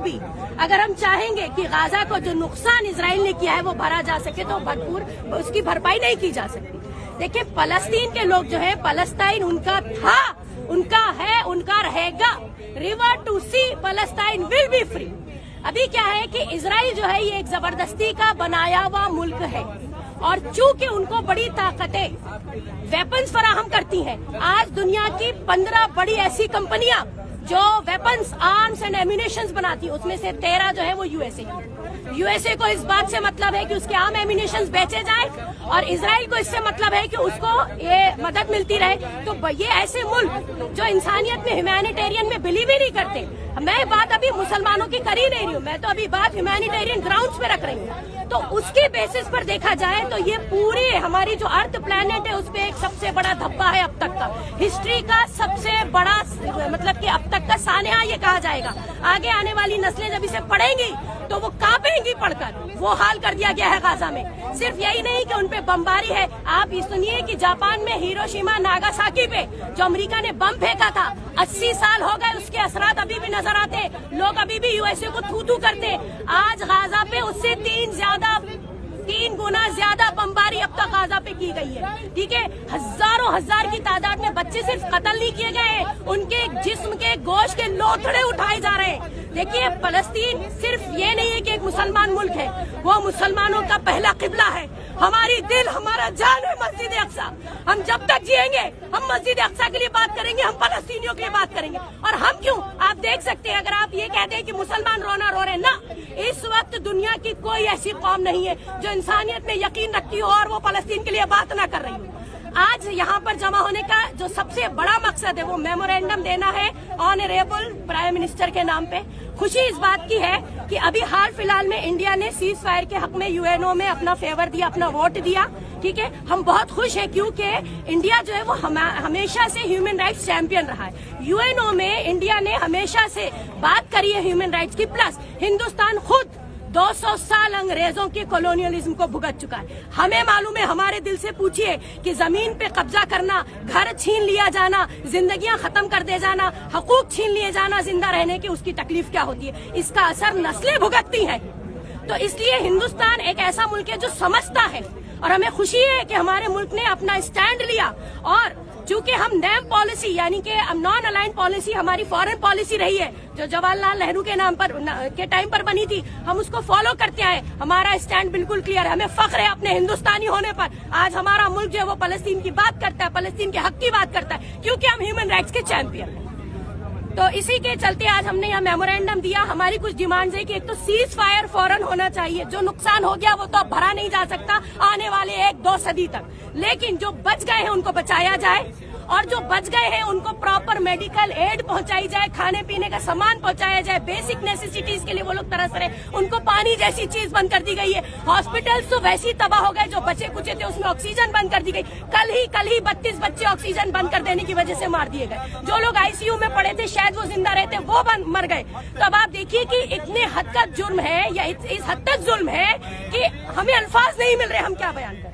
भी अगर हम चाहेंगे कि गाजा को जो नुकसान इजराइल ने किया है वो भरा जा सके तो भरपूर उसकी भरपाई नहीं की जा सकती। देखिए, फलस्तीन के लोग जो है, फलस्तीन उनका था, उनका है, उनका रहेगा। रिवर टू सी, फलस्तीन विल बी फ्री। अभी क्या है कि इजराइल जो है ये एक जबरदस्ती का बनाया हुआ मुल्क है और चूंकि उनको बड़ी ताकतें वेपन्स फराहम करती हैं, आज दुनिया की 15 बड़ी ऐसी कंपनियां जो वेपन्स, आर्म्स एंड एम्यूनेशंस बनाती है, उसमें से 13 जो है वो यूएसए को इस बात से मतलब है कि उसके आर्म एम्यूनेशंस बेचे जाए और इजराइल को इससे मतलब है कि उसको ये मदद मिलती रहे। तो ये ऐसे मुल्क जो इंसानियत में, ह्यूमैनिटेरियन में बिलीव ही नहीं करते। मैं बात अभी मुसलमानों की कर ही नहीं रही हूँ, मैं तो अभी बात ह्यूमैनिटेरियन ग्राउंड्स पे रख रही हूँ। तो उसके बेसिस पर देखा जाए तो ये पूरी हमारी जो अर्थ प्लैनेट है उसपे एक सबसे बड़ा धब्बा है अब तक का, हिस्ट्री का सबसे बड़ा, मतलब कि अब तक का सानेहा ये कहा जाएगा। आगे आने वाली नस्लें जब इसे पढ़ेंगी तो वो कांपेंगी पढ़कर। वो हाल कर दिया गया है गाजा में। सिर्फ यही नहीं कि उनपे बमबारी है, आप ये सुनिए कि जापान में हिरोशिमा नागासाकी पे जो अमेरिका ने बम फेंका था, 80 साल हो गए, उसके असरात अभी भी नजर आते। लोग अभी भी यूएसए को थू थू करते। आज गाजा पे उससे 3 गुना ज्यादा बमबारी अब तक गाजा पे की गई है। ठीक है, हजारों हजार की तादाद में बच्चे सिर्फ कत्ल नहीं किए गए, उनके जिस्म के गोश्त के लोथड़े उठाए जा रहे हैं। देखिए, फलस्तीन सिर्फ ये नहीं है कि एक मुसलमान मुल्क है, वो मुसलमानों का पहला किबला है। हमारी दिल, हमारा जान है मस्जिद अक्सा। हम जब तक जिएंगे हम मस्जिद अक्सा के लिए बात करेंगे, हम फलस्तीनियों के लिए बात करेंगे। और हम क्यों, आप देख सकते हैं, अगर आप ये कहते हैं कि मुसलमान रोना रो रहे ना, इस वक्त दुनिया की कोई ऐसी कौम नहीं है जो इंसानियत में यकीन रखती हो और वो फलस्तीन के लिए बात ना कर रही हो। आज यहाँ पर जमा होने का जो सबसे बड़ा मकसद है वो मेमोरेंडम देना है ऑनरेबल प्राइम मिनिस्टर के नाम पे। खुशी इस बात की है कि अभी हाल फिलहाल में इंडिया ने सीज फायर के हक में यूएनओ में अपना फेवर दिया, अपना वोट दिया। ठीक है, हम बहुत खुश हैं क्योंकि इंडिया जो है वो हमेशा से ह्यूमन राइट्स चैंपियन रहा है। यूएनओ में इंडिया ने हमेशा से बात करी है ह्यूमन राइट्स की। प्लस हिंदुस्तान खुद 200 साल अंग्रेजों के कॉलोनियलिज्म को भुगत चुका है। हमें मालूम है, हमारे दिल से पूछिए कि जमीन पे कब्जा करना, घर छीन लिया जाना, जिंदगियां खत्म कर दे जाना, हकूक छीन लिए जाना जिंदा रहने की, उसकी तकलीफ क्या होती है, इसका असर नस्लें भुगतती हैं। तो इसलिए हिंदुस्तान एक ऐसा मुल्क है जो समझता है और हमें खुशी है कि हमारे मुल्क ने अपना स्टैंड लिया। और चूंकि हम नैम पॉलिसी यानी कि नॉन अलाइन पॉलिसी हमारी फॉरेन पॉलिसी रही है जो जवाहरलाल नेहरू के नाम पर के टाइम पर बनी थी, हम उसको फॉलो करते आए। हमारा स्टैंड बिल्कुल क्लियर है, हमें फख्र है अपने हिंदुस्तानी होने पर। आज हमारा मुल्क जो है वो फलस्तीन की बात करता है, फलस्तीन के हक की बात करता है, क्योंकि हम ह्यूमन राइट्स के चैंपियन हैं। तो इसी के चलते आज हमने यहाँ मेमोरेंडम दिया। हमारी कुछ डिमांड्स है कि एक तो सीज फायर फौरन होना चाहिए, जो नुकसान हो गया वो तो अब भरा नहीं जा सकता आने वाले 1-2 सदी तक, लेकिन जो बच गए हैं उनको बचाया जाए और जो बच गए हैं उनको प्रॉपर मेडिकल एड पहुंचाई जाए, खाने पीने का सामान पहुंचाया जाए, बेसिक नेसेसिटीज के लिए वो लोग तरस रहे, उनको पानी जैसी चीज बंद कर दी गई है। हॉस्पिटल्स तो वैसे ही तबाह हो गए, जो बचे कुचे थे उसमें ऑक्सीजन बंद कर दी गई। कल ही 32 बच्चे ऑक्सीजन बंद कर देने की वजह से मार दिए गए। जो लोग आईसीयू में पड़े थे शायद वो जिंदा रहते, वो मर गए। तो अब आप देखिए कि इतने हद तक जुर्म है या इस हद तक जुल्म है कि हमें अल्फाज नहीं मिल रहे, हम क्या बयान करें।